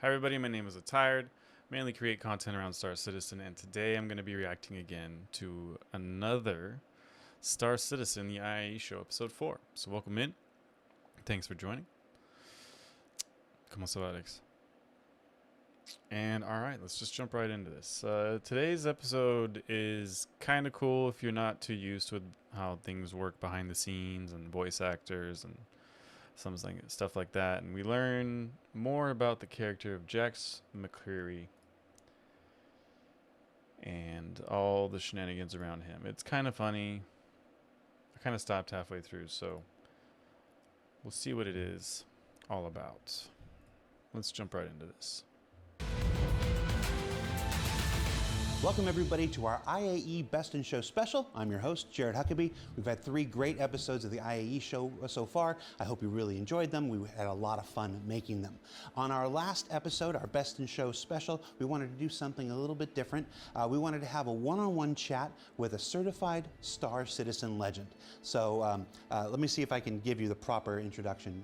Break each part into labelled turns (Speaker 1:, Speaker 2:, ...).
Speaker 1: Hi everybody, my name is Letiredd. Mainly create content around Star Citizen, and today I'm going to be reacting again to another Star Citizen, the IAE show, episode 4. So welcome in. Thanks for joining. Como se va, Alex? And alright, let's just jump right into this. Today's episode is kind of cool if you're not too used to how things work behind the scenes and voice actors and something stuff like that, and we learn more about the character of Jax McCleary and all the shenanigans around him. It's kind of funny. I kind of stopped halfway through, so we'll see what it is all about. Let's jump right into this.
Speaker 2: Welcome everybody to our IAE Best in Show special. I'm your host, Jared Huckabee. We've had 3 great episodes of the IAE show so far. I hope you really enjoyed them. We had a lot of fun making them. On our last episode, our Best in Show special, we wanted to do something a little bit different. We wanted to have a one-on-one chat with a certified Star Citizen legend. So let me see if I can give you the proper introduction.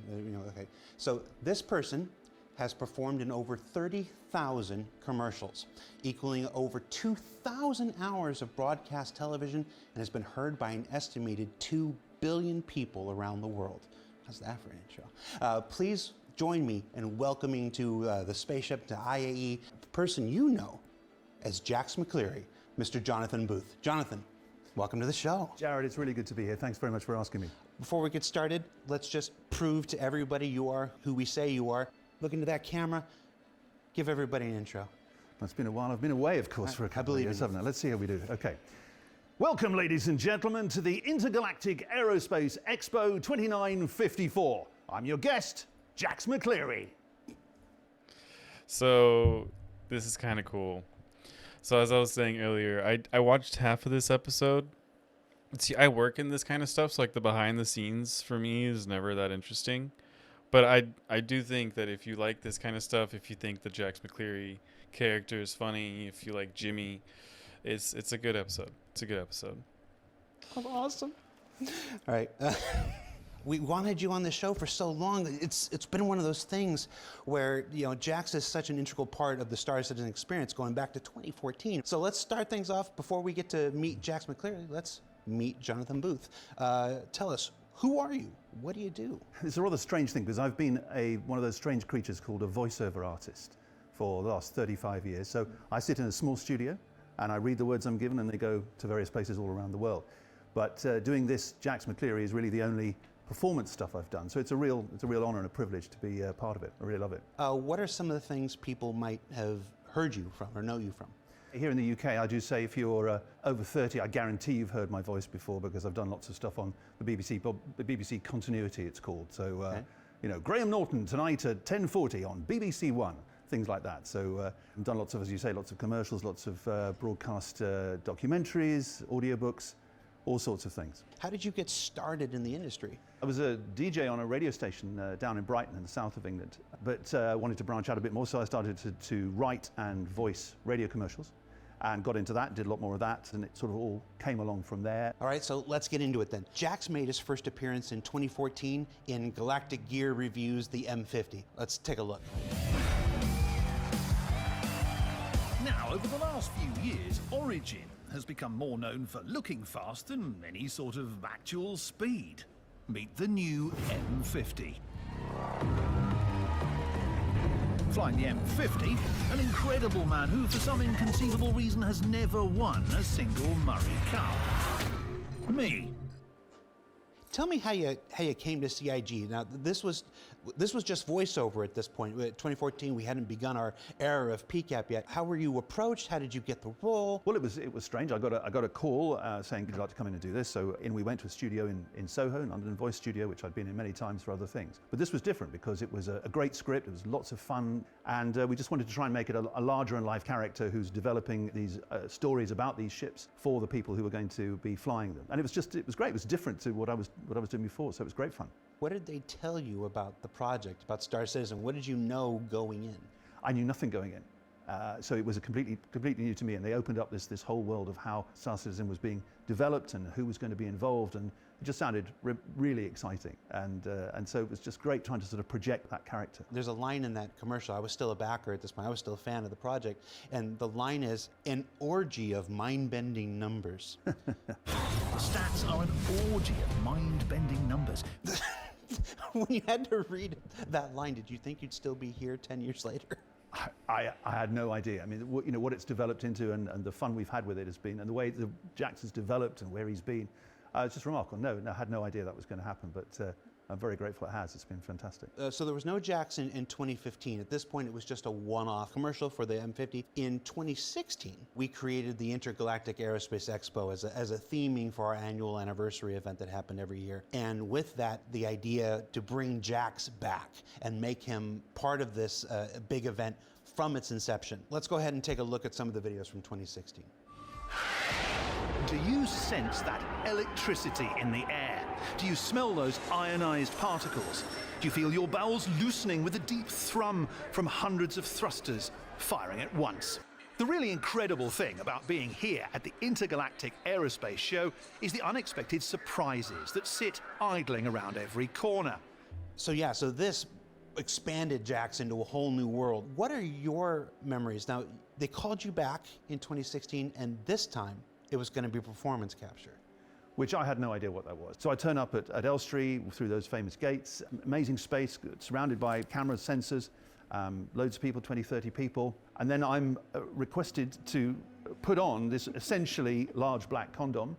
Speaker 2: Okay. So this person has performed in over 30,000 commercials, equaling over 2,000 hours of broadcast television, and has been heard by an estimated 2 billion people around the world. How's that for an intro? Please join me in welcoming to the spaceship to IAE, the person you know as Jax McCleary, Mr. Jonathan Booth. Jonathan, welcome to the show.
Speaker 3: Jared, it's really good to be here. Thanks very much for asking me.
Speaker 2: Before we get started, let's just prove to everybody you are who we say you are. Look into that camera. Give everybody an intro.
Speaker 3: It's been a while. I've been away, of course, for a couple of years, haven't I? Let's see how we do. Okay. Welcome, ladies and gentlemen, to the Intergalactic Aerospace Expo 2954. I'm your guest, Jax McCleary.
Speaker 1: So this is kind of cool. So as I was saying earlier, I watched half of this episode. See, I work in this kind of stuff, so like the behind the scenes for me is never that interesting. But I do think that if you like this kind of stuff, if you think the Jax McCleary character is funny, if you like Jimmy, it's a good episode. It's a good episode.
Speaker 2: Oh, awesome. All right. We wanted you on the show for so long. It's been one of those things where, Jax is such an integral part of the Star Citizen experience going back to 2014. So let's start things off before we get to meet Jax McCleary. Let's meet Jonathan Booth. Tell us, who are you? What do you do?
Speaker 3: It's a rather strange thing because I've been one of those strange creatures called a voiceover artist for the last 35 years. So I sit in a small studio and I read the words I'm given and they go to various places all around the world. But doing this, Jax McCleary, is really the only performance stuff I've done. So it's a real honor and a privilege to be part of it. I really love it.
Speaker 2: What are some of the things people might have heard you from or know you from?
Speaker 3: Here in the UK, I do say if you're over 30, I guarantee you've heard my voice before because I've done lots of stuff on the BBC, the BBC Continuity it's called. So, okay. Graham Norton tonight at 10:40 on BBC One, things like that. So I've done lots of, as you say, lots of commercials, lots of broadcast documentaries, audiobooks, all sorts of things.
Speaker 2: How did you get started in the industry?
Speaker 3: I was a DJ on a radio station down in Brighton in the south of England, but wanted to branch out a bit more, so I started to write and voice radio commercials and got into that, did a lot more of that, and it sort of all came along from there.
Speaker 2: All right, so let's get into it then. Jax made his first appearance in 2014 in Galactic Gear Reviews the M50. Let's take a look.
Speaker 4: Now, over the last few years, Origin has become more known for looking fast than any sort of actual speed. Meet the new M50. Flying the M50, an incredible man who, for some inconceivable reason, has never won a single Murray Cup. Me.
Speaker 2: Tell me how you came to CIG. Now, this was just voiceover at this point. 2014, we hadn't begun our era of PCAP yet. How were you approached? How did you get the role?
Speaker 3: Well, it was strange. I got a call saying, "Would you like to come in and do this?" So we went to a studio in Soho, London Voice Studio, which I'd been in many times for other things. But this was different because it was a great script. It was lots of fun, and we just wanted to try and make it a larger-in-life character who's developing these stories about these ships for the people who were going to be flying them. And it was great. It was different to what I was doing before, so it was great fun.
Speaker 2: What did they tell you about the project, about Star Citizen? What did you know going in?
Speaker 3: I knew nothing going in. So it was completely new to me, and they opened up this whole world of how Star Citizen was being developed and who was going to be involved, and It just sounded really exciting, and so it was just great trying to sort of project that character.
Speaker 2: There's a line in that commercial. I was still a backer at this point. I was still a fan of the project, and the line is an orgy of mind-bending numbers.
Speaker 4: The stats are an orgy of mind-bending numbers.
Speaker 2: When you had to read that line, did you think you'd still be here 10 years later?
Speaker 3: I had no idea. I mean, what it's developed into, and the fun we've had with it has been, and the way the Jax has developed and where he's been, it's just remarkable. No, I had no idea that was going to happen, but I'm very grateful it has. It's been fantastic.
Speaker 2: So there was no Jax in 2015. At this point, it was just a one-off commercial for the M50. In 2016, we created the Intergalactic Aerospace Expo as a theming for our annual anniversary event that happened every year. And with that, the idea to bring Jax back and make him part of this big event from its inception. Let's go ahead and take a look at some of the videos from 2016.
Speaker 4: Do you sense that electricity in the air? Do you smell those ionized particles? Do you feel your bowels loosening with a deep thrum from hundreds of thrusters firing at once? The really incredible thing about being here at the Intergalactic Aerospace Show is the unexpected surprises that sit idling around every corner.
Speaker 2: So this expanded Jax into a whole new world. What are your memories? Now, they called you back in 2016, and this time it was going to be performance capture.
Speaker 3: Which I had no idea what that was. So I turn up at Elstree through those famous gates, amazing space, surrounded by cameras, sensors, loads of people, 20, 30 people. And then I'm requested to put on this essentially large black condom.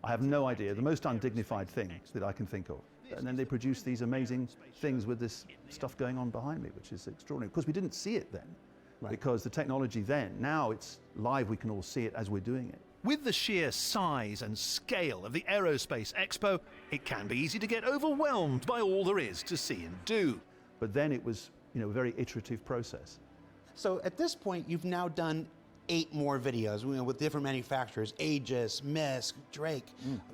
Speaker 3: I have no idea, the most undignified thing that I can think of. And then they produce these amazing things with this stuff going on behind me, which is extraordinary. Of course, we didn't see it then, because the technology then, now it's live, we can all see it as we're doing it.
Speaker 4: With the sheer size and scale of the Aerospace Expo, it can be easy to get overwhelmed by all there is to see and do.
Speaker 3: But then it was, a very iterative process.
Speaker 2: So at this point, you've now done 8 more videos with different manufacturers, Aegis, Misk, Drake.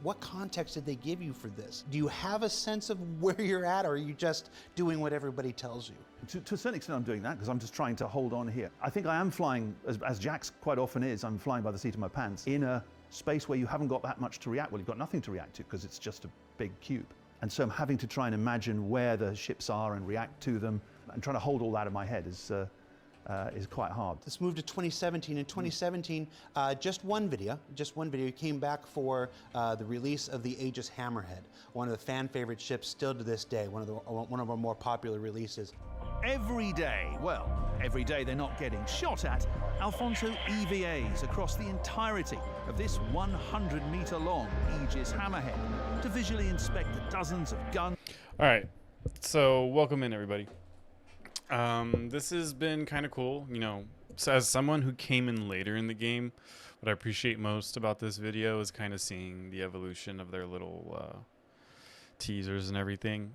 Speaker 2: What context did they give you for this? Do you have a sense of where you're at, or are you just doing what everybody tells you?
Speaker 3: To a certain extent, I'm doing that because I'm just trying to hold on here. I think I am flying, as Jax quite often is, I'm flying by the seat of my pants in a space where you haven't got that much to react. Well, you've got nothing to react to because it's just a big cube. And so I'm having to try and imagine where the ships are and react to them, and trying to hold all that in my head is quite hard.
Speaker 2: Let's move to 2017. In 2017, just one video came back for the release of the Aegis Hammerhead, one of the fan favorite ships still to this day, one of our more popular releases.
Speaker 4: Every day they're not getting shot at, Alfonso EVAs across the entirety of this 100-meter long Aegis Hammerhead to visually inspect the dozens of guns.
Speaker 1: All right, so welcome in, everybody. This has been kind of cool, so as someone who came in later in the game, what I appreciate most about this video is kind of seeing the evolution of their little teasers and everything.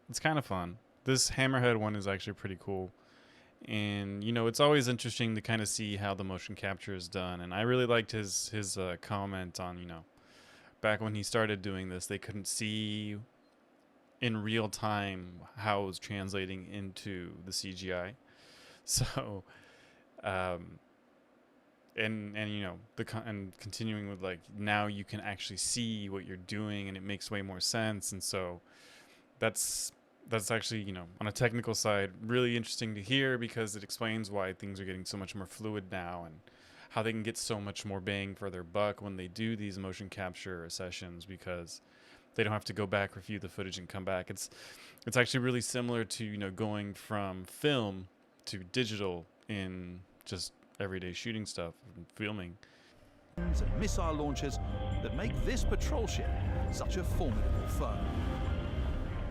Speaker 1: It's kind of fun. This Hammerhead one is actually pretty cool, and it's always interesting to kind of see how the motion capture is done. And I really liked his comment on back when he started doing this, they couldn't see in real time how it was translating into the CGI. So and continuing with now you can actually see what you're doing and it makes way more sense. And so that's actually on a technical side really interesting to hear, because it explains why things are getting so much more fluid now and how they can get so much more bang for their buck when they do these motion capture sessions, because they don't have to go back, review the footage, and come back. It's actually really similar to going from film to digital in just everyday shooting stuff and filming.
Speaker 4: And missile launchers that make this patrol ship such a formidable foe.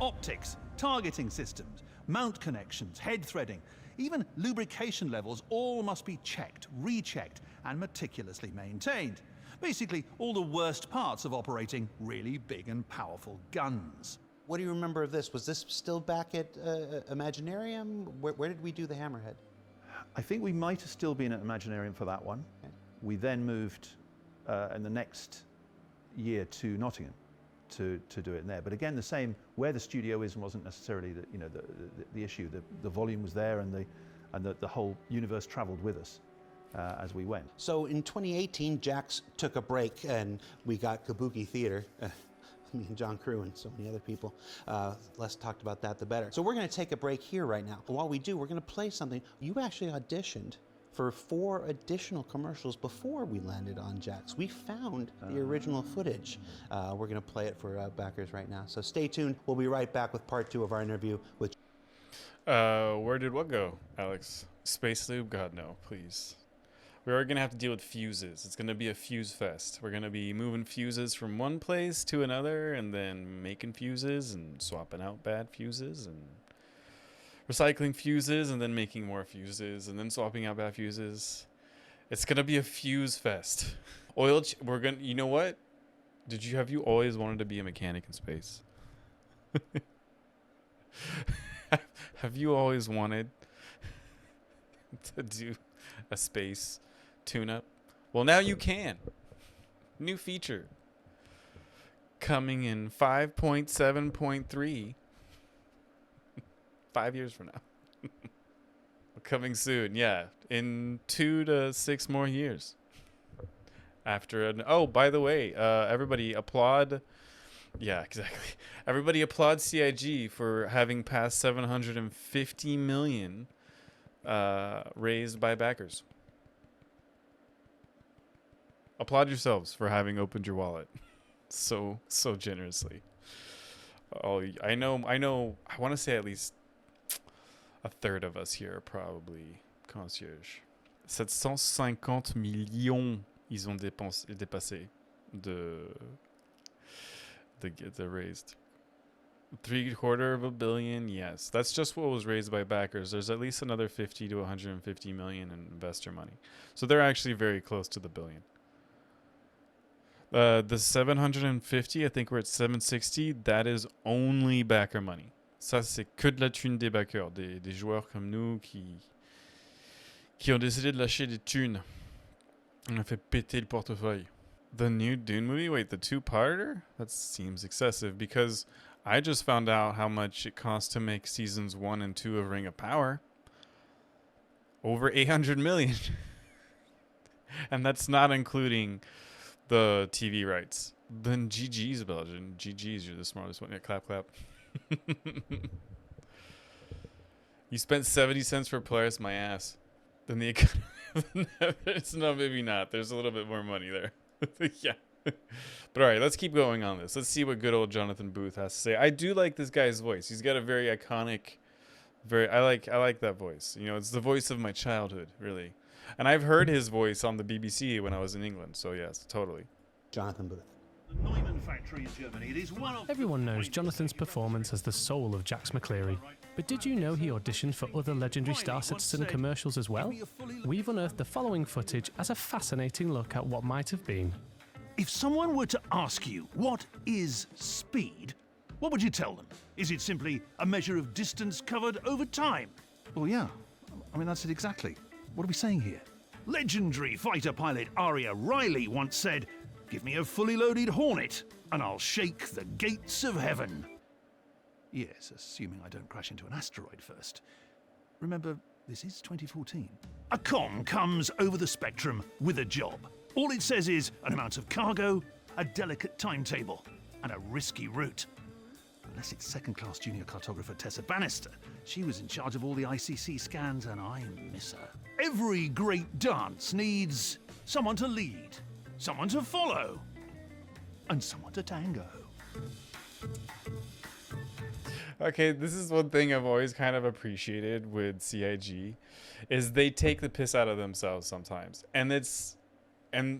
Speaker 4: Optics, targeting systems, mount connections, head threading, even lubrication levels all must be checked, rechecked, and meticulously maintained. Basically, all the worst parts of operating really big and powerful guns.
Speaker 2: What do you remember of this? Was this still back at Imaginarium? Where did we do the Hammerhead?
Speaker 3: I think we might have still been at Imaginarium for that one. Okay. We then moved in the next year to Nottingham to do it in there. But again, the same, where the studio is wasn't necessarily the issue. The volume was there, and the whole universe traveled with us as we went.
Speaker 2: So in 2018, Jax took a break and we got Kabuki Theater. me and John Crew and so many other people. Less talked about that, the better. So we're going to take a break here right now. And while we do, we're going to play something. You actually auditioned for 4 additional commercials before we landed on Jax. We found the original footage. We're going to play it for backers right now. So stay tuned. We'll be right back with part 2 of our interview with...
Speaker 1: Where did what go, Alex? Space Lube? God, no, please. We're going to have to deal with fuses. It's going to be a fuse fest. We're going to be moving fuses from one place to another and then making fuses and swapping out bad fuses and recycling fuses and then making more fuses and then swapping out bad fuses. It's going to be a fuse fest. You know what? Have you always wanted to be a mechanic in space? Have you always wanted to do a space tune-up? Well, now you can. New feature. Coming in 5.7.3. 5 years from now. Coming soon, yeah. In 2 to 6 more years. Oh, by the way, everybody applaud. Yeah, exactly. Everybody applaud CIG for having passed 750 million raised by backers. Applaud yourselves for having opened your wallet so generously. I want to say at least a third of us here are probably concierge. 750 millions ils ont dépassé de raised. 750 million, yes. That's just what was raised by backers. There's at least another 50 to 150 million in investor money. So they're actually very close to the billion. The 750, I think we're at 760, that is only backer money. Ça, c'est que de la thune des backers, des joueurs comme nous qui ont décidé de lâcher des thunes. On a fait péter le portefeuille. The new Dune movie? Wait, the 2-parter? That seems excessive because I just found out how much it cost to make seasons 1 and 2 of Ring of Power. Over 800 million. And that's not including the TV rights. Then GG's, Belgian. GG's, you're the smartest one. Yeah, clap, clap. You spent 70 cents for Polaris, my ass. Then the it's no, maybe not. There's a little bit more money there. Yeah. But all right, let's keep going on this. Let's see what good old Jonathan Booth has to say. I do like this guy's voice. He's got a very iconic, I like that voice. You know, it's the voice of my childhood, really. And I've heard his voice on the BBC when I was in England. So yes, totally.
Speaker 2: Jonathan Booth.
Speaker 4: The Neumann factory in Germany. It is one of
Speaker 5: Everyone knows Jonathan's performance as the soul of Jax McCleary. But did you know he auditioned for other legendary Star Citizen commercials as well? We've unearthed the following footage as a fascinating look at what might have been.
Speaker 4: If someone were to ask you, what is speed? What would you tell them? Is it simply a measure of distance covered over time?
Speaker 3: Well, yeah. I mean, that's it exactly. What are we saying here?
Speaker 4: Legendary fighter pilot Aria Riley once said, "Give me a fully loaded Hornet, and I'll shake the gates of heaven."
Speaker 3: Yes, assuming I don't crash into an asteroid first. Remember, this is 2014.
Speaker 4: A comm comes over the spectrum with a job. All it says is an amount of cargo, a delicate timetable, and a risky route.
Speaker 3: Unless it's second-class junior cartographer Tessa Bannister. She was in charge of all the ICC scans, and I miss her.
Speaker 4: Every great dance needs someone to lead, someone to follow, and someone to tango.
Speaker 1: Okay, this is one thing I've always kind of appreciated with CIG, is they take the piss out of themselves sometimes, and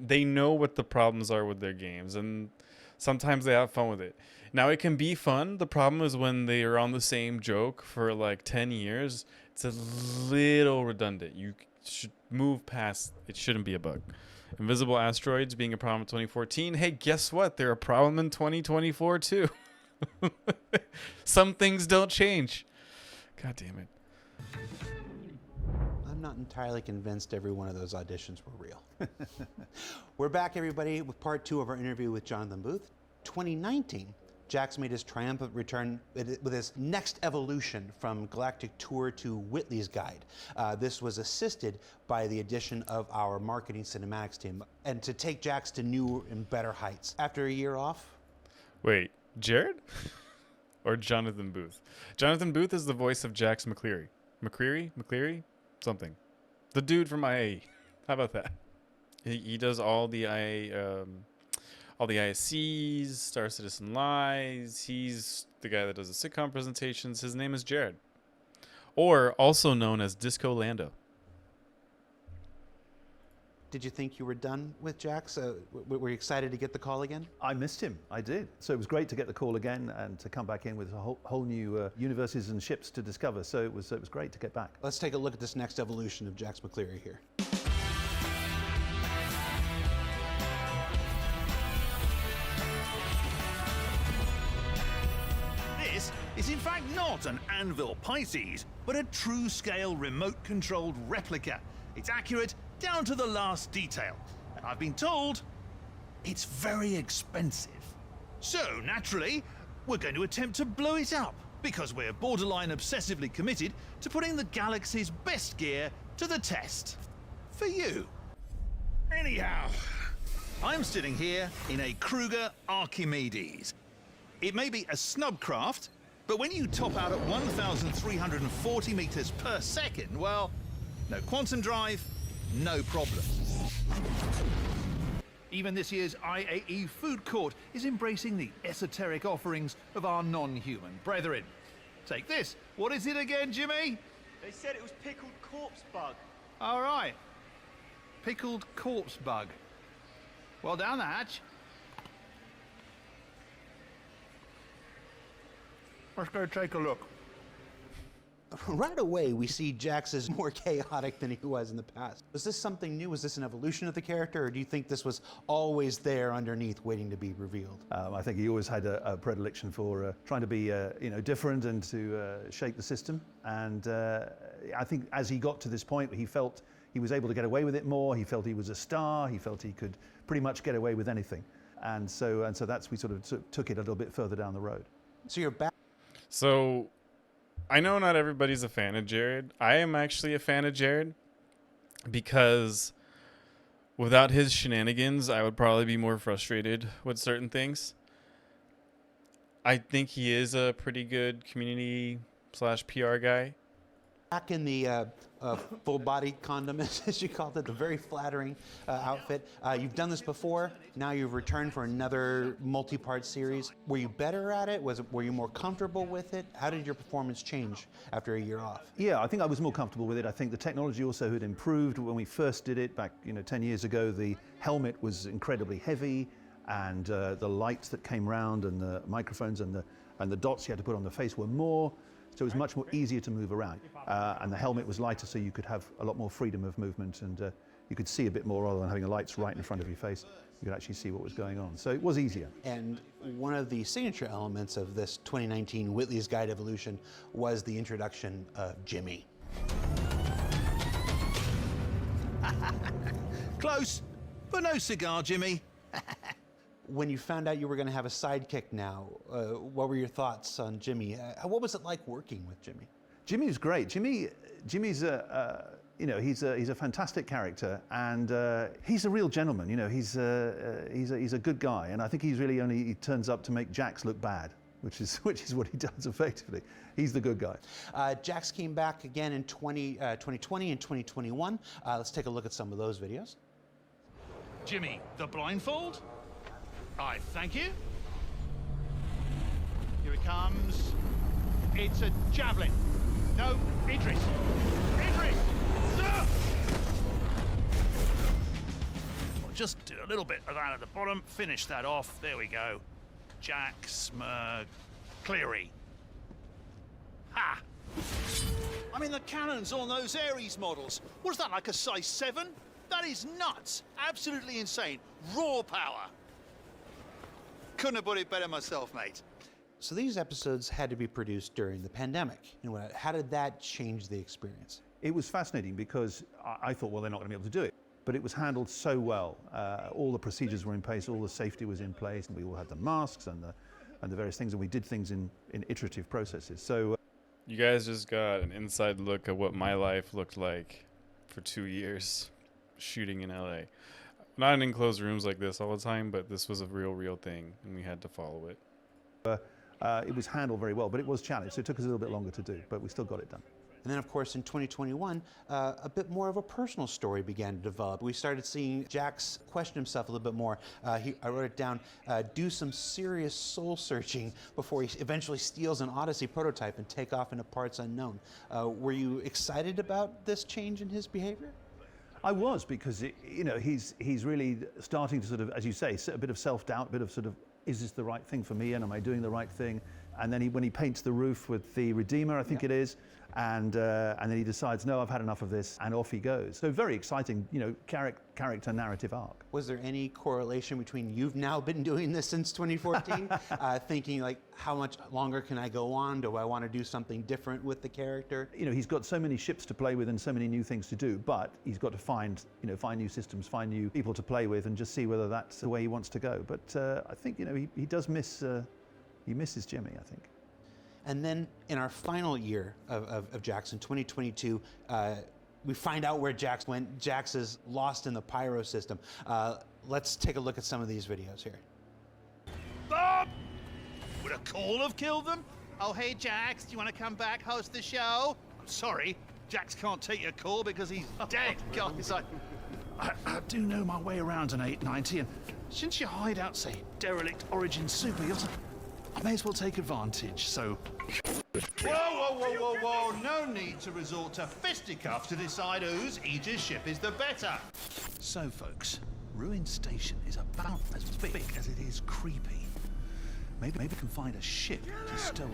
Speaker 1: they know what the problems are with their games, and sometimes they have fun with it. Now it can be fun. The problem is when they are on the same joke for like 10 years, it's a little redundant. You should move past. It shouldn't be a bug. Invisible asteroids being a problem in 2014. Hey, guess what? They're a problem in 2024 too. Some things don't change. God damn it.
Speaker 2: I'm not entirely convinced every one of those auditions were real. We're back, everybody, with part 2 of our interview with Jonathan Booth. 2019, Jax made his triumphant return with his next evolution from Galactic Tour to Whitley's Guide. This was assisted by the addition of our marketing cinematics team, and to take Jax to new and better heights. After a year off,
Speaker 1: Wait, Jared? Or Jonathan Booth? Jonathan Booth is the voice of Jax McCleary. McCleary? Something. The dude from IAE. How about that? He does all the all the ISCs, Star Citizen Lies. He's the guy that does the sitcom presentations. His name is Jared. Or also known as Disco Lando.
Speaker 2: Did you think you were done with Jax? Were you excited to get the call again?
Speaker 3: I missed him. I did. So it was great to get the call again and to come back in with a whole new universes and ships to discover. So it was great to get back.
Speaker 2: Let's take a look at this next evolution of Jax McCleary here.
Speaker 4: This is in fact not an Anvil Pisces, but a true-scale remote-controlled replica. It's accurate down to the last detail. And I've been told it's very expensive. So, naturally, we're going to attempt to blow it up, because we're borderline obsessively committed to putting the galaxy's best gear to the test. For you. Anyhow, I'm sitting here in a Kruger Archimedes. It may be a snub craft, but when you top out at 1,340 meters per second, well, no quantum drive, no problem. Even this year's IAE food court is embracing the esoteric offerings of our non-human brethren. Take this. What is it again, Jimmy?
Speaker 6: They said it was pickled corpse bug.
Speaker 4: All right. Pickled corpse bug. Well, down the hatch. Let's go take a look.
Speaker 2: Right away, we see Jax is more chaotic than he was in the past. Was this something new? Was this an evolution of the character, or do you think this was always there underneath, waiting to be revealed?
Speaker 3: I think he always had a predilection for trying to be, different and to shake the system. And I think as he got to this point, he felt he was able to get away with it more. He felt he was a star. He felt he could pretty much get away with anything. And so we sort of took it a little bit further down the road.
Speaker 2: So you're back.
Speaker 1: So I know not everybody's a fan of Jared. I am actually a fan of Jared because without his shenanigans, I would probably be more frustrated with certain things. I think he is a pretty good community/PR guy.
Speaker 2: Back in the full body condom, as you called it, the very flattering outfit. You've done this before. Now you've returned for another multi-part series. Were you better at it? Were you more comfortable with it? How did your performance change after a year off?
Speaker 3: Yeah, I think I was more comfortable with it. I think the technology also had improved. When we first did it back 10 years ago, the helmet was incredibly heavy, and the lights that came round and the microphones and the dots you had to put on the face were more. So it was much more easier to move around. And the helmet was lighter, so you could have a lot more freedom of movement, and you could see a bit more rather than having the lights right in front of your face. You could actually see what was going on. So it was easier.
Speaker 2: And one of the signature elements of this 2019 Whitley's Guide Evolution was the introduction of Jimmy.
Speaker 4: Close, but no cigar, Jimmy.
Speaker 2: When you found out you were going to have a sidekick now, what were your thoughts on Jimmy? What was it like working with Jimmy?
Speaker 3: Jimmy's great. Jimmy's he's a fantastic character, and he's a real gentleman. He's a good guy, and I think he turns up to make Jax look bad, which is what he does effectively. He's the good guy.
Speaker 2: Jax came back again in 2020 and 2021. Let's take a look at some of those videos.
Speaker 4: Jimmy, the blindfold? I thank you. Here it comes. It's a javelin. No, Idris. Idris! Sir! We'll just do a little bit of that at the bottom. Finish that off. There we go. Jax McCleary. Ha! I mean, the cannons on those Ares models. What is that, like a size 7? That is nuts. Absolutely insane. Raw power. Couldn't have put it better myself, mate.
Speaker 2: So these episodes had to be produced during the pandemic. How did that change the experience?
Speaker 3: It was fascinating because I thought, well, they're not going to be able to do it. But it was handled so well. All the procedures were in place, all the safety was in place, and we all had the masks and the various things, and we did things in iterative processes. So
Speaker 1: You guys just got an inside look at what my life looked like for 2 years shooting in LA. Not in enclosed rooms like this all the time, but this was a real thing, and we had to follow it.
Speaker 3: It was handled very well, but it was challenged, so it took us a little bit longer to do, but we still got it done.
Speaker 2: And then, of course, in 2021, a bit more of a personal story began to develop. We started seeing Jax question himself a little bit more. I wrote it down, do some serious soul searching before he eventually steals an Odyssey prototype and take off into parts unknown. Were you excited about this change in his behavior?
Speaker 3: I was, because he's really starting to sort of, as you say, a bit of self-doubt, a bit of sort of, is this the right thing for me, and am I doing the right thing? And then when he paints the roof with the Redeemer, I think it is, and then he decides, no, I've had enough of this, and off he goes. So very exciting, character narrative arc.
Speaker 2: Was there any correlation between you've now been doing this since 2014, thinking like, how much longer can I go on? Do I want to do something different with the character?
Speaker 3: He's got so many ships to play with and so many new things to do, but he's got to find new systems, find new people to play with, and just see whether that's the way he wants to go. But I think, he does miss, he misses Jimmy, I think.
Speaker 2: And then in our final year of Jax in 2022, we find out where Jax went. Jax is lost in the pyro system. Let's take a look at some of these videos here.
Speaker 4: Bob! Would a call have killed them? Oh, hey, Jax, do you want to come back, host the show? I'm sorry, Jax can't take your call because he's dead. God, it's like, I do know my way around an 890, and since your hideout's a derelict Origin super yacht, I may as well take advantage, so... Whoa, no need to resort to fisticuffs to decide whose Aegis ship is the better. So, folks, Ruin Station is about as big as it is creepy. Maybe we can find a ship to stow away.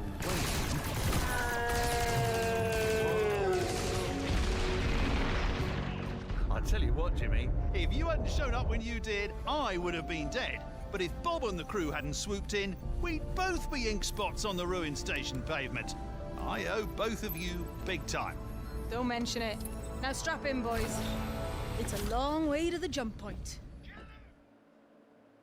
Speaker 4: I tell you what, Jimmy, if you hadn't shown up when you did, I would have been dead. But if Bob and the crew hadn't swooped in, we'd both be ink spots on the Ruin Station pavement. I owe both of you big time.
Speaker 7: Don't mention it. Now strap in, boys. It's a long way to the jump point.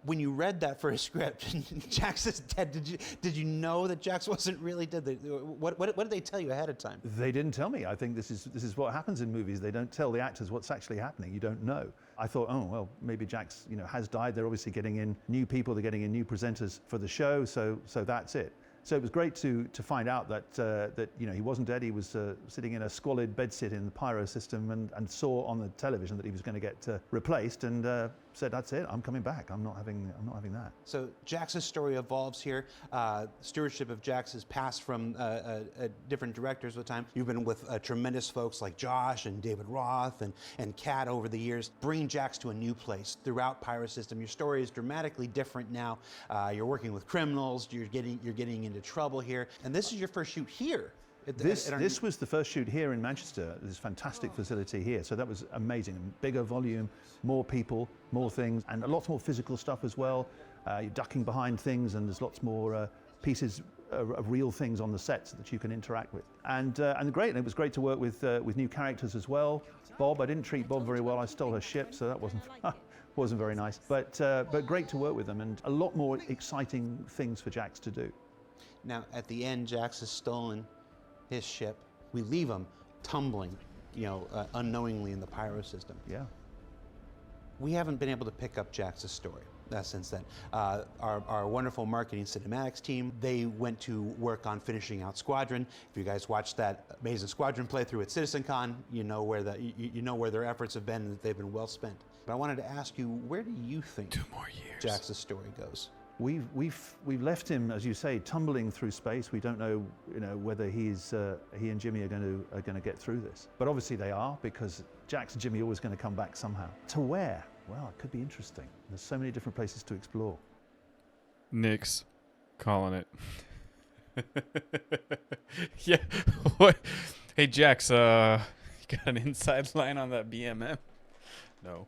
Speaker 2: When you read that for a script, Jax is dead. Did you know that Jax wasn't really dead? What did they tell you ahead of time?
Speaker 3: They didn't tell me. I think this is what happens in movies. They don't tell the actors what's actually happening. You don't know. I thought, oh well, maybe Jax, has died. They're obviously getting in new people. They're getting in new presenters for the show. So that's it. So it was great to find out that he wasn't dead. He was sitting in a squalid bedsit in the pyro system, and saw on the television that he was going to get replaced, and said, "That's it. I'm coming back. I'm not having that."
Speaker 2: So Jax's story evolves here. Stewardship of Jax has passed from different directors with time. You've been with tremendous folks like Josh and David Roth and Kat over the years, bringing Jax to a new place throughout pyro system. Your story is dramatically different now. You're working with criminals. You're getting into trouble here, and this is your first shoot here.
Speaker 3: This was the first shoot here in Manchester, this fantastic facility here. So that was amazing. Bigger volume, more people, more things, and lots more physical stuff as well. You're ducking behind things, and there's lots more pieces of real things on the sets that you can interact with. And great, and it was great to work with new characters as well. Bob, I didn't treat Bob very well. I stole her ship, so that wasn't very nice. But great to work with them, and a lot more exciting things for Jax to do.
Speaker 2: Now, at the end, Jax has stolen his ship. We leave him tumbling, unknowingly in the pyro system.
Speaker 3: Yeah.
Speaker 2: We haven't been able to pick up Jax's story since then. Our wonderful marketing cinematics team, they went to work on finishing out Squadron. If you guys watched that amazing Squadron playthrough at CitizenCon, you know where their efforts have been, and that they've been well spent. But I wanted to ask you, where do you think
Speaker 1: 2 more years
Speaker 2: Jax's story goes?
Speaker 3: We've left him, as you say, tumbling through space. We don't know, whether he and Jimmy are going to get through this. But obviously they are, because Jax and Jimmy are always going to come back somehow. To where? Well, it could be interesting. There's so many different places to explore.
Speaker 1: Nick's calling it. Yeah. What? Hey, Jax, you got an inside line on that BMM? No.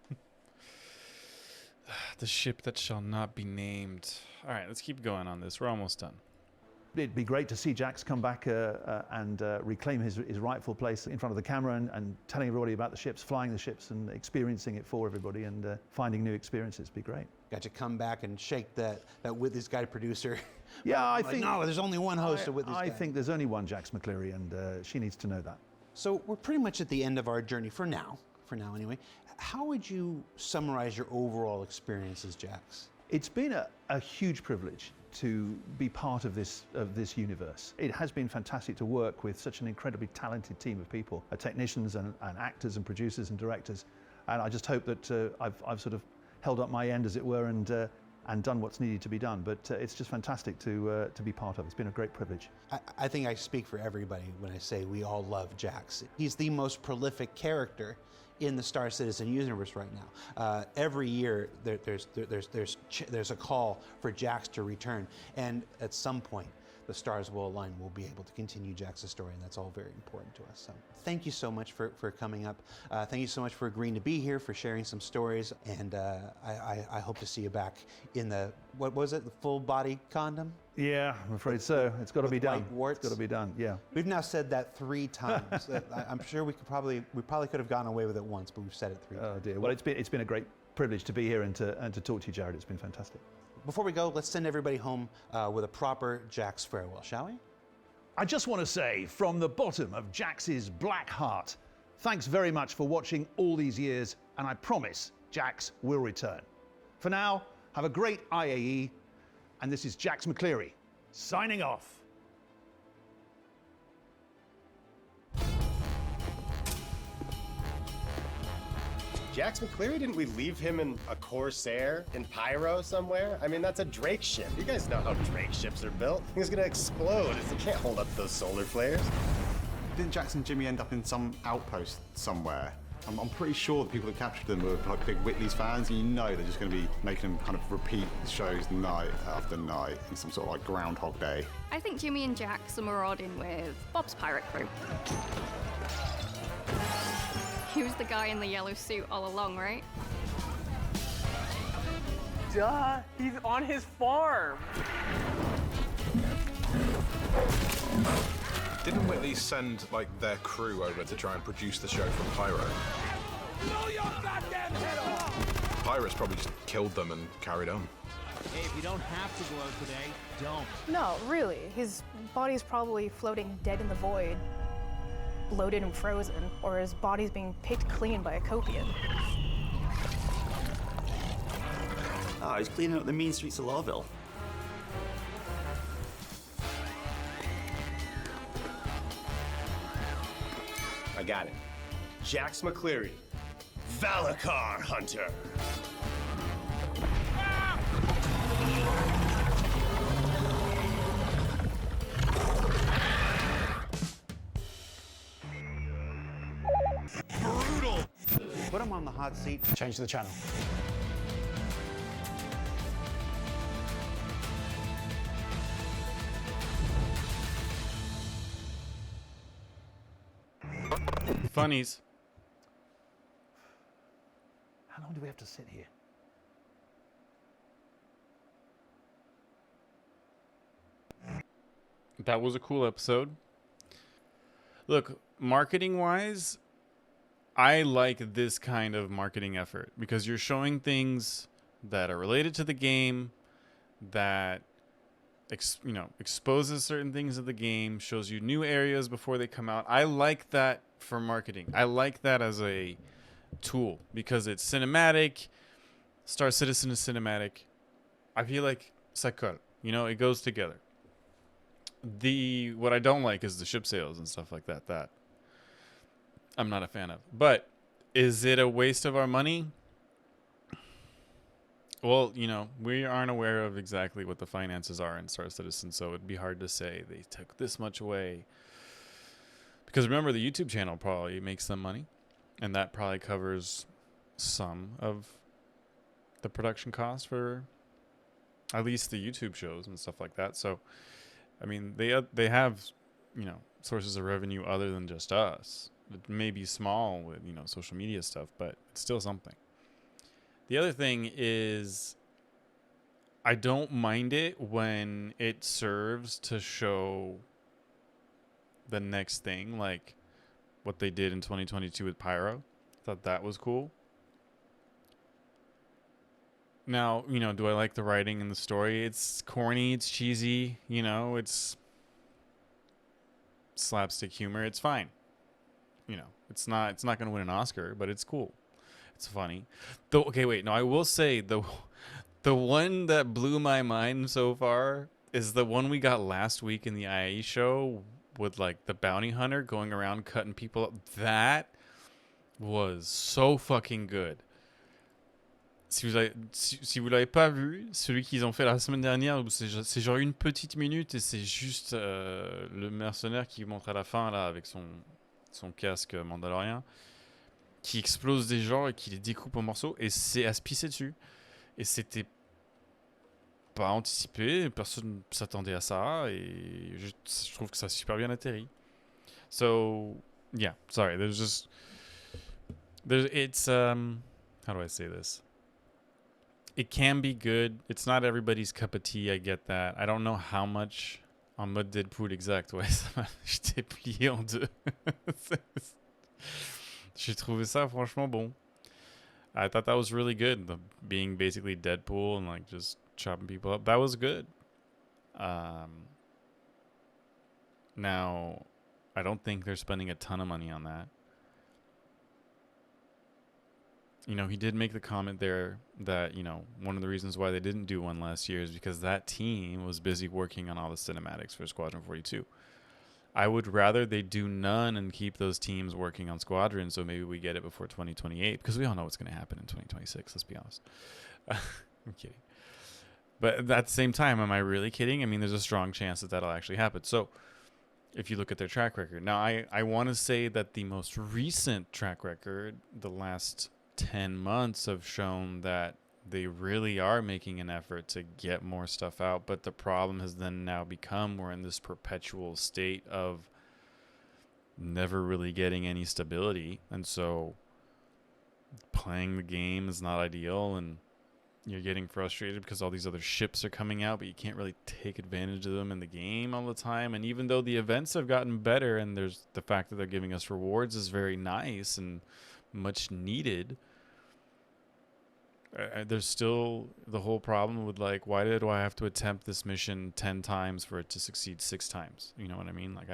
Speaker 1: The ship that shall not be named. All right, let's keep going on this. We're almost done.
Speaker 3: It'd be great to see Jax come back and reclaim his rightful place in front of the camera, and telling everybody about the ships, flying the ships, and experiencing it for everybody, and finding new experiences. Be great.
Speaker 2: Got to come back and shake that Whitley's Guy producer.
Speaker 3: Yeah, I think...
Speaker 2: No, there's only one host of Whitley's Guy.
Speaker 3: I think there's only one Jax McCleary, and she needs to know that.
Speaker 2: So we're pretty much at the end of our journey for now anyway. How would you summarize your overall experience as Jax?
Speaker 3: It's been a huge privilege to be part of this universe. It has been fantastic to work with such an incredibly talented team of people, technicians and actors and producers and directors. And I just hope that I've sort of held up my end, as it were, and done what's needed to be done. But it's just fantastic to be part of. It's been a great privilege.
Speaker 2: I think I speak for everybody when I say we all love Jax. He's the most prolific character in the Star Citizen universe right now. Every year there's a call for Jax to return, and at some point the stars will align. We'll be able to continue Jax's story, and that's all very important to us. So thank you so much for coming up. Thank you so much for agreeing to be here, for sharing some stories, and I hope to see you back in the, what was it, the full body condom?
Speaker 3: Yeah, I'm afraid so. It's got to be done.
Speaker 2: White warts?
Speaker 3: It's got to be done, yeah.
Speaker 2: We've now said that 3 times. I'm sure we probably could have gone away with it once, but we've said it 3 times.
Speaker 3: Oh dear. Well, it's been a great privilege to be here and to talk to you, Jared. It's been fantastic.
Speaker 2: Before we go, let's send everybody home with a proper Jax farewell, shall we?
Speaker 3: I just want to say, from the bottom of Jax's black heart, thanks very much for watching all these years, and I promise Jax will return. For now, have a great IAE, and this is Jax McCleary, signing off.
Speaker 8: Jax McCleary, didn't we leave him in a Corsair in Pyro somewhere? I mean, that's a Drake ship. You guys know how Drake ships are built. It's gonna explode. It can't hold up those solar flares.
Speaker 9: Didn't Jax and Jimmy end up in some outpost somewhere? I'm pretty sure the people that captured them were like big Whitley's fans, and you know they're just going to be making them kind of repeat shows night after night in some sort of like Groundhog Day.
Speaker 10: I think Jimmy and Jax are marauding with Bob's pirate crew. He was the guy in the yellow suit all along, right?
Speaker 6: Duh, he's on his farm.
Speaker 11: Didn't Whitley send like their crew over to try and produce the show from Pyro?
Speaker 6: Blow your goddamn head off!
Speaker 11: Pirates probably just killed them and carried on.
Speaker 6: Hey, if you don't have to go out today, don't.
Speaker 12: No, really. His body's probably floating dead in the void, bloated and frozen, or his body's being picked clean by a Copian.
Speaker 13: Oh, he's cleaning up the mean streets of Lawville.
Speaker 8: I got it. Jax McCleary, Valakar Hunter.
Speaker 2: Brutal! Put him on the hot seat.
Speaker 3: Change the channel.
Speaker 1: Funnies.
Speaker 3: How long do we have to sit here?
Speaker 1: That was a cool episode. Look, marketing wise, I like this kind of marketing effort because you're showing things that are related to the game, that exposes certain things of the game, shows you new areas before they come out. I like that for marketing. I like that as a tool because it's cinematic. Star Citizen is cinematic. I feel like Sakura, it goes together. What I don't like is the ship sales and stuff like that. That I'm not a fan of. But is it a waste of our money? Well, we aren't aware of exactly what the finances are in Star Citizen, so it'd be hard to say they took this much away. Because remember, the YouTube channel probably makes them money, and that probably covers some of the production costs for at least the YouTube shows and stuff like that. So, I mean, they have, sources of revenue other than just us. It may be small with, social media stuff, but it's still something. The other thing is I don't mind it when it serves to show the next thing, like what they did in 2022 with Pyro. Thought that was cool. Now, do I like the writing and the story? It's corny, it's cheesy, it's slapstick humor. It's fine. It's not going to win an Oscar, but it's cool. It's funny. Though, okay, wait. No, I will say the The one that blew my mind so far is the one we got last week in the IAE show with like the bounty hunter going around cutting people up. That was so fucking good. Si vous l'avez pas vu, celui qu'ils ont fait la semaine dernière, c'est genre une petite minute et c'est juste le mercenaire qui montre à la fin là avec son casque mandalorien qui explose des gens et qui les découpe en morceaux et c'est à se pisser dessus. Et c'était pas anticipé, personne s'attendait à ça et je trouve que ça a super bien atterri. So, yeah, sorry, it's how do I say this? It can be good. It's not everybody's cup of tea, I get that. I don't know how much en mode Deadpool exact. Ouais, j'étais plié en deux. J'ai trouvé ça franchement bon. I thought that was really good. Being basically Deadpool and like just chopping people up. That was good. Now, I don't think they're spending a ton of money on that. You know, he did make the comment there that, you know, one of the reasons why they didn't do one last year is because that team was busy working on all the cinematics for Squadron 42. I would rather they do none and keep those teams working on Squadron so maybe we get it before 2028 because we all know what's going to happen in 2026, let's be honest. I'm kidding. But at the same time, am I really kidding? I mean, there's a strong chance that that'll actually happen. So if you look at their track record. Now, I want to say that the most recent track record, the last 10 months have shown that they really are making an effort to get more stuff out, but the problem has then now become we're in this perpetual state of never really getting any stability, and so playing the game is not ideal, and you're getting frustrated because all these other ships are coming out, but you can't really take advantage of them in the game all the time. And even though the events have gotten better and there's the fact that they're giving us rewards is very nice and much needed, there's still the whole problem with like, why do I have to attempt this mission 10 times for it to succeed 6 times? You know what I mean? Like,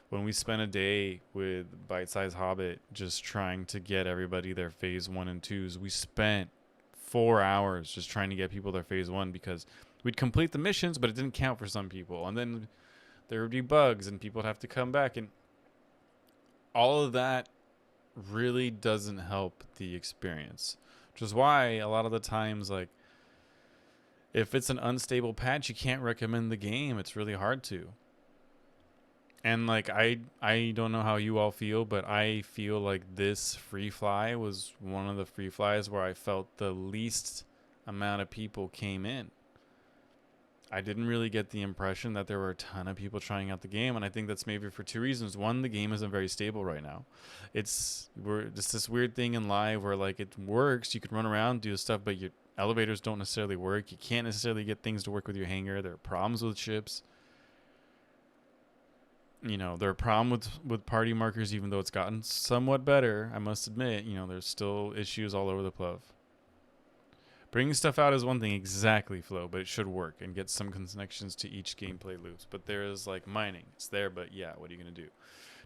Speaker 1: when we spent a day with Bite Size Hobbit just trying to get everybody their phase 1 and 2s, we spent 4 hours just trying to get people their phase 1 because we'd complete the missions, but it didn't count for some people. And then there would be bugs and people would have to come back, and all of that really doesn't help the experience. Which is why a lot of the times, like, if it's an unstable patch, you can't recommend the game. It's really hard to. And, like, I don't know how you all feel, but I feel like this free fly was one of the free flies where I felt the least amount of people came in. I didn't really get the impression that there were a ton of people trying out the game, and I think that's maybe for 2 reasons. One, the game isn't very stable right now. It's this weird thing in live where, like, it works, you can run around, do stuff, but your elevators don't necessarily work. You can't necessarily get things to work with your hangar. There are problems with ships. You know, there are problems with party markers, even though it's gotten somewhat better, I must admit. You know, there's still issues all over the place. Bringing stuff out is one thing, exactly, Flo, but it should work and get some connections to each gameplay loops. But there is, like, mining. It's there, but yeah, what are you going to do?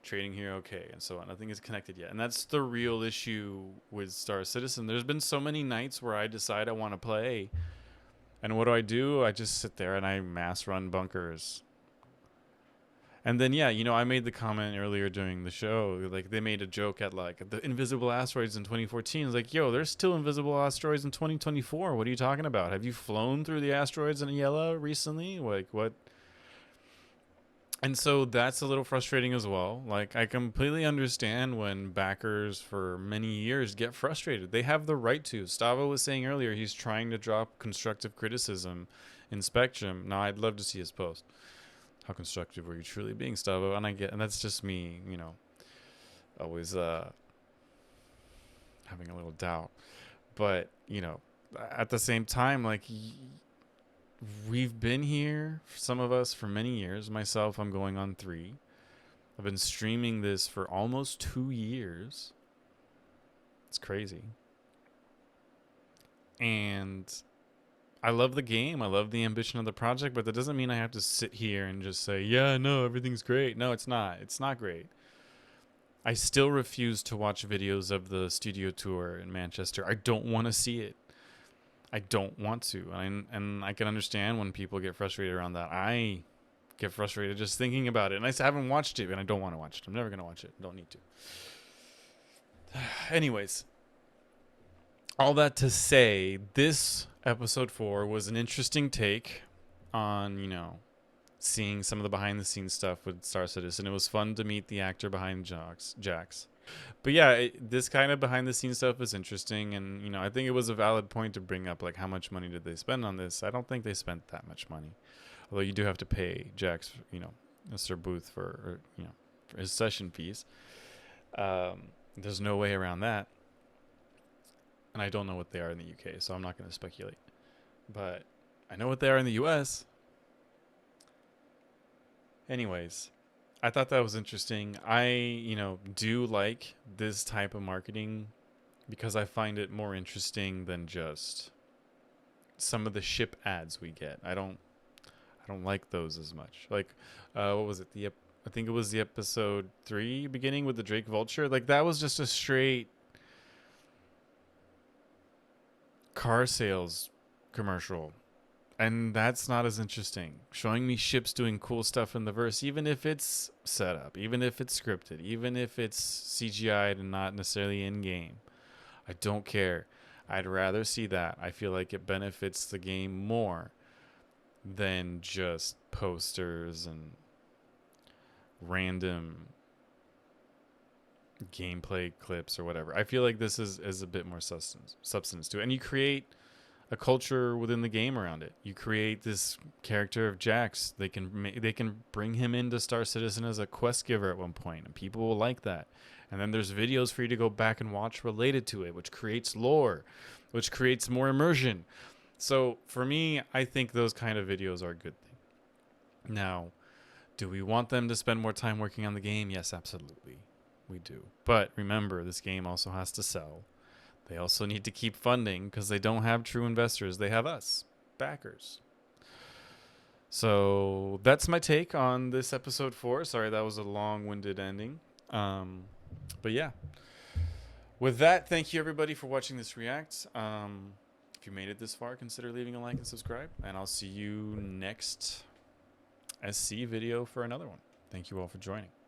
Speaker 1: Trading here, okay, and so on. Nothing is connected yet. And that's the real issue with Star Citizen. There's been so many nights where I decide I want to play, and what do? I just sit there and I mass run bunkers. And then, yeah, you know, I made the comment earlier during the show, like, they made a joke at, like, the invisible asteroids in 2014. It's like, yo, there's still invisible asteroids in 2024. What are you talking about? Have you flown through the asteroids in Yella recently? Like, what? And so that's a little frustrating as well. Like, I completely understand when backers for many years get frustrated. They have the right to. Stavo was saying earlier he's trying to drop constructive criticism in Spectrum. Now, I'd love to see his post. How constructive were you truly being, Stavo? And that's just me, you know, always having a little doubt. But, you know, at the same time, like, we've been here, some of us, for many years. Myself, I'm going on 3. I've been streaming this for almost 2 years. It's crazy. And I love the game. I love the ambition of the project, but that doesn't mean I have to sit here and just say, yeah, no, everything's great. No, it's not. It's not great. I still refuse to watch videos of the studio tour in Manchester. I don't want to see it. I don't want to, and I can understand when people get frustrated around that. I get frustrated just thinking about it, and I haven't watched it, and I don't want to watch it. I'm never gonna watch it. Don't need to. Anyways, all that to say, this episode 4 was an interesting take on, you know, seeing some of the behind the scenes stuff with Star Citizen. It was fun to meet the actor behind Jax. But yeah, this kind of behind the scenes stuff is interesting, and, you know, I think it was a valid point to bring up, like, how much money did they spend on this? I don't think they spent that much money, although you do have to pay Jax, you know, Mr. Booth for his session fees. There's no way around that, and I don't know what they are in the UK, so I'm not going to speculate, but I know what they are in the US. Anyways, I thought that was interesting. I, you know, do like this type of marketing because I find it more interesting than just some of the ship ads we get. I don't like those as much. Like, what was it? I think it was the episode 3 beginning with the Drake Vulture. Like, that was just a straight car sales commercial. And that's not as interesting. Showing me ships doing cool stuff in the verse, even if it's set up, even if it's scripted, even if it's CGI'd and not necessarily in-game. I don't care. I'd rather see that. I feel like it benefits the game more than just posters and random gameplay clips or whatever. I feel like this is a bit more substance to it. And you create a culture within the game around it. You create this character of Jax. They can bring him into Star Citizen as a quest giver at one point, and people will like that. And then there's videos for you to go back and watch related to it, which creates lore, which creates more immersion. So for me, I think those kind of videos are a good thing. Now, do we want them to spend more time working on the game? Yes, absolutely. We do. But remember, this game also has to sell. They also need to keep funding because they don't have true investors. They have us, backers. So that's my take on this episode 4. Sorry, that was a long-winded ending. But yeah. With that, thank you everybody for watching this react. If you made it this far, consider leaving a like and subscribe. And I'll see you next SC video for another one. Thank you all for joining.